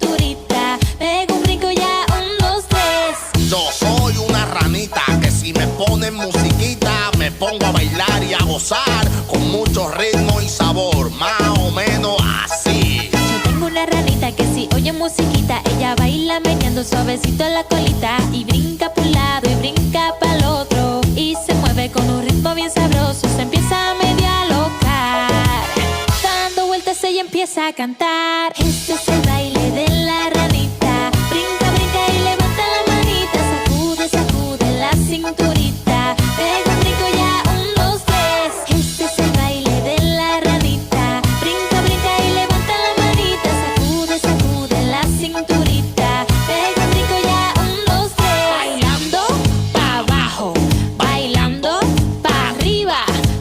cinturita. Pego un brinco ya, 1, 2, 3. Yo soy una ranita que si me ponen musiquita me pongo a bailar y a gozar con mucho ritmo y sabor, más o menos así. Yo tengo una ranita que si oye musiquita, ella baila meneando suavecito la colita y brinca por un lado y brinca para el otro y se mueve con un ritmo bien sabroso. Se empieza a medio alocar, dando vueltas ella empieza a cantar. Este es el baile de la ranita. Brinca, brinca y levanta la manita. Sacude, sacude la cinturita. Pega un brinco ya, 1, 2, 3. Este es el baile de la ranita. Brinca, brinca y levanta la manita. Sacude, sacude la cinturita. Pega un brinco ya, 1, 2, 3. Bailando pa' abajo, bailando pa' arriba,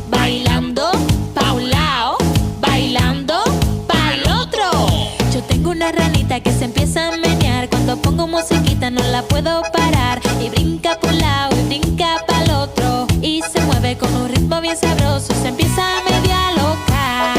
bailando pa' un lado, bailando pa' el otro. Yo tengo una ranita que se empieza a menear. Cuando pongo musiquita no la puedo parar. Y brinca por un lado y brinca pa' el otro y se mueve con un ritmo bien sabroso. Se empieza a medio alocar,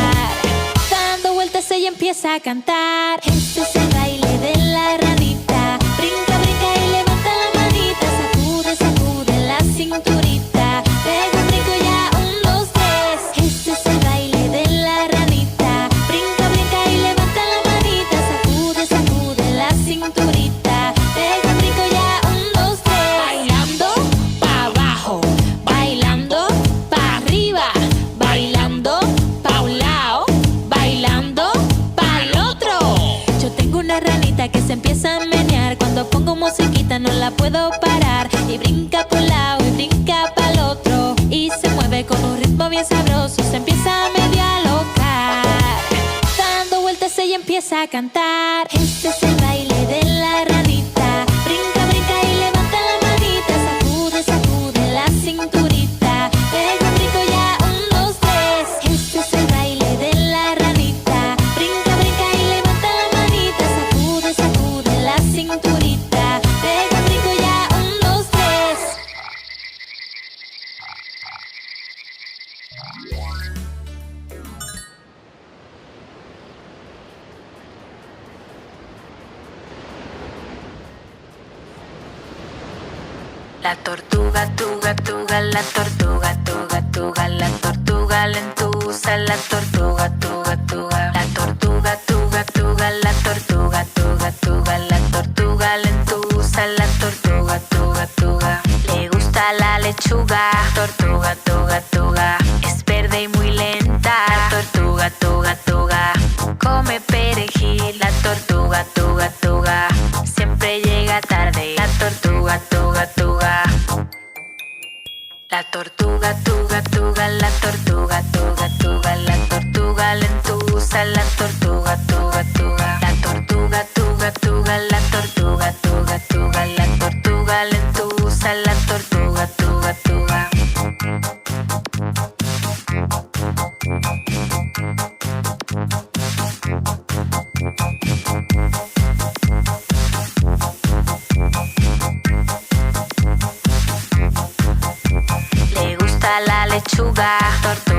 dando vueltas ella empieza a cantar. Este es el baile de la ranita. Brinca, brinca y levanta la manita. Sacude, sacude la cinturita. Pega un brinco ya, 1, 2, 3. Este es el baile de la ranita. Brinca, brinca y levanta la manita. Sacude, sacude la cinturita. Pega un brinco ya, 1, 2, 3. Bailando pa' abajo, bailando pa' arriba, bailando pa' un lado, bailando pa' el otro. Yo tengo una ranita que se empieza a menear. Cuando pongo musiquita no la puedo parar. Y brinca por un lado y brinca pa' el otro y se mueve con un ritmo bien sabroso. Se empieza a medio alocar, dando vueltas ella empieza a cantar. Este es el baile de la ranita. Brinca, brinca y levanta la manita. Sacude, sacude la cinturita. Pega un brinco ya, 1, 2, 3. Este es el baile de la ranita. Brinca, brinca y levanta la manita. Sacude, sacude la cinturita. Pega un brinco ya, 1, 2, 3. La tortuga, tuga, tuga, la tortuga, tuga, tuga, la tortuga lentuza, la tortuga, tuga, tuga, la tortuga, tuga, tuga, la tortuga, tuga, tuga, la tortuga lentuza, la tortuga, tuga, tuga. Le gusta la lechuga, tortuga, tuga, tuga, es verde y muy lenta, tortuga, tuga, tuga. Come perejil, la tortuga, tuga, tuga, siempre llega tarde, la tortuga, tuga, tuga. La tortuga, tuga, tuga, la tortuga, tuga, tuga, la tortuga lentuza, la tortuga, tuga, tuga. La tortuga, tuga, tuga, la tortuga, tuga, tuga, la tortuga lentuza, la tortuga, tuga, tuga. Le gusta la lechuga, tortuga.